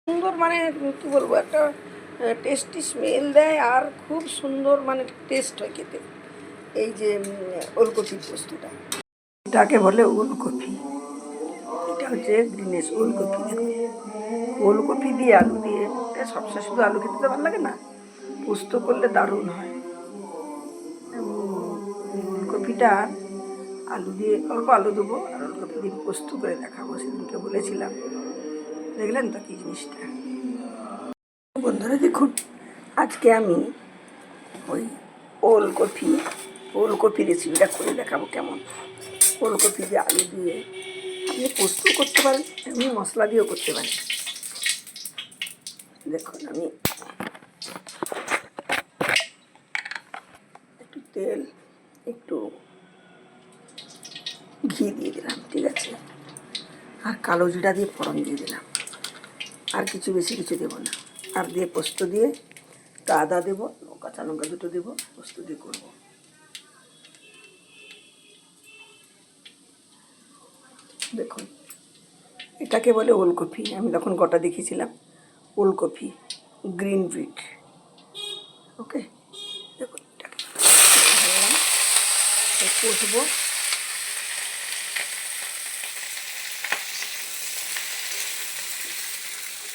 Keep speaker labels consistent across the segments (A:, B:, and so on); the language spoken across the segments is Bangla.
A: সুন্দর মানে কী বলবো, একটা টেস্টি স্মেল দেয় আর খুব সুন্দর মানে টেস্ট হয় খেতে। এই যে ওলকপির পোস্তটা, এটাকে বলে ওলকপি। এটা হচ্ছে গ্রিনেস ওলকপি। দেখুন, ওলকপি দিয়ে আলু দিয়ে, সবসময় শুধু আলু খেতে তো ভালো লাগে না, পোস্ত করলে দারুণ হয়। ওলকপিটা আলু দিয়ে, অল্প আলু দেবো আর ওলকপি দিয়ে পোস্ত করে দেখাবো, সেদিনকে বলেছিলাম। দেখলেন তো কি জিনিসটা। বন্ধুরা দেখুন, আজকে আমি ওই ওলকপি রেসিপিটা করে দেখাবো কেমন। ওলকপি দিয়ে আলু দিয়ে আপনি পোস্ত করতে পারেন, এমনি মশলা দিয়েও করতে পারেন। দেখুন, আমি একটু তেল, একটু ঘি দিয়ে দিলাম, ঠিক আছে, আর কালো জিরা দিয়ে ফোড়ন দিয়ে দিলাম, আর কিছু বেশি কিছু দেবো না। আর দিয়ে পোস্ত দিয়ে আদা দেবো, কাঁচা লঙ্কা দুটো দেবো, পোস্ত দিয়ে করবো। দেখুন, এটাকে বলে ওলকপি। আমি তখন গোটা দেখিয়েছিলাম, ওলকপি, গ্রিন বিট। ওকে, দেখুন এটাকে কষবো।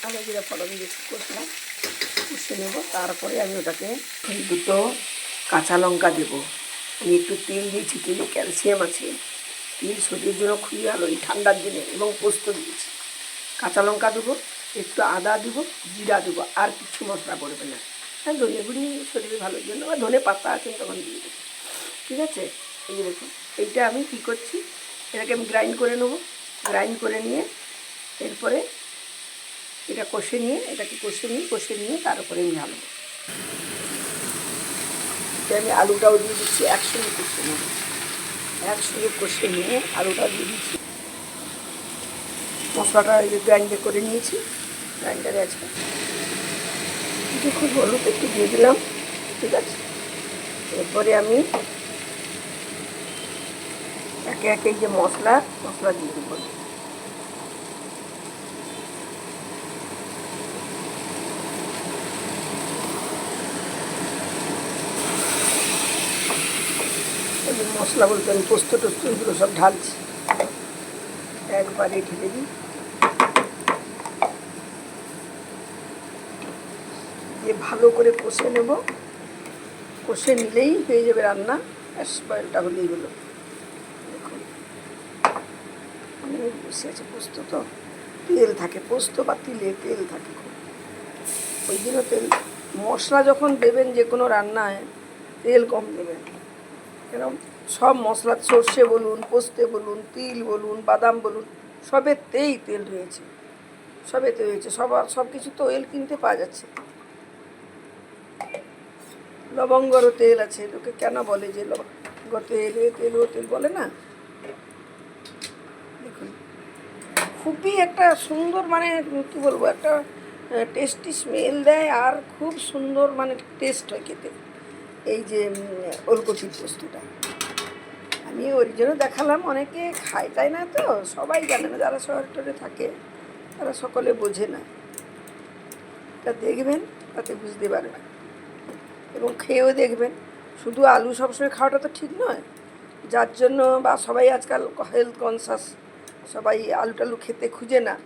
A: আলু জিরা ফোড়ন দিয়ে কষলাম, কষে নেবো। তারপরে আমি ওটাকে দুটো কাঁচা লঙ্কা দেবো। আমি একটু তেল দিয়েছি, তেলে ক্যালসিয়াম আছে, তেল শরীরের জন্য খুবই ভালো এই ঠান্ডার দিনে। এবং পোস্ত দিয়েছি, কাঁচা লঙ্কা দেবো, একটু আদা দেবো, জিরা দেবো, আর কিছু মশলা পড়বে না। হ্যাঁ, ধনে গুঁড়ি শরীরে ভালোর জন্য, বা ধনে পাতা আছে তখন দিয়ে দেবো, ঠিক আছে। এই যে দেখুন, এইটা আমি কী করছি, এটাকে আমি গ্রাইন্ড করে নেবো। গ্রাইন্ড করে নিয়ে এরপরে এটা এটাকে কষে নিয়ে তারপরে আমি ঢালবো। এটা আমি আলুটাও দিয়ে দিচ্ছি, একসঙ্গে কষে নেবো। একসঙ্গে কষে নিয়ে আলুটা দিয়ে দিচ্ছি। মশলাটা এই যে গ্রাইন্ডার করে নিয়েছি, গ্রাইন্ডারে আছে। দেখুন, হলুদ একটু দিয়ে দিলাম, ঠিক আছে। এরপরে আমি একে একে যে মশলা দিয়ে দেবো। মশলা বলতে আমি পোস্ত টোস্ত এগুলো সব ঢালছি, একবারে ঢেলে দিই। দিয়ে ভালো করে কষে নেব। কষে নিলেই হয়ে যাবে রান্না, স্মেলটা হলেই হলো। দেখুন, অনেক বসে আছে। পোস্ত তো তেল থাকে, পোস্ত বা তিলে তেল থাকে খুব, ওই জন্য তেল। মশলা যখন দেবেন যে কোনো রান্নায়, তেল কম দেবেন। কেন, সব মশলা, সর্ষে বলুন, পোস্তে বলুন, তিল বলুন, বাদাম বলুন, সবেতেই তেল রয়েছে, সবেতে রয়েছে। সব কিছু তো অয়েল কিনতে পাওয়া যাচ্ছে। লবঙ্গরও তেল আছে, লোকে কেন বলে যে লবঙ্গ তেল, এ তেল, ও তেল বলে না। দেখুন, খুবই একটা সুন্দর মানে কী বলবো, একটা টেস্টি স্মেল দেয় আর খুব সুন্দর মানে টেস্ট হয় খেতে। এই যে ওলকপির পোস্তটা আমি ওর জন্য দেখালাম। অনেকে খায় তাই না, তো সবাই জানে না, যারা শহরে থাকে তারা সকলে বোঝে না। তা দেখবেন, তাতে বুঝতে পারবেন এবং খেয়েও দেখবেন। শুধু আলু সবসময় খাওয়াটা তো ঠিক নয়, যার জন্য বা সবাই আজকাল হেলথ কনসাস, সবাই আলু টালু খেতে খুঁজে না।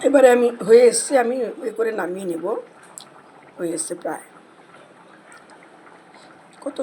A: এবারে আমি হয়ে এসছে, আমি এ করে নামিয়ে নেব। হয়ে এসছে প্রায়। কত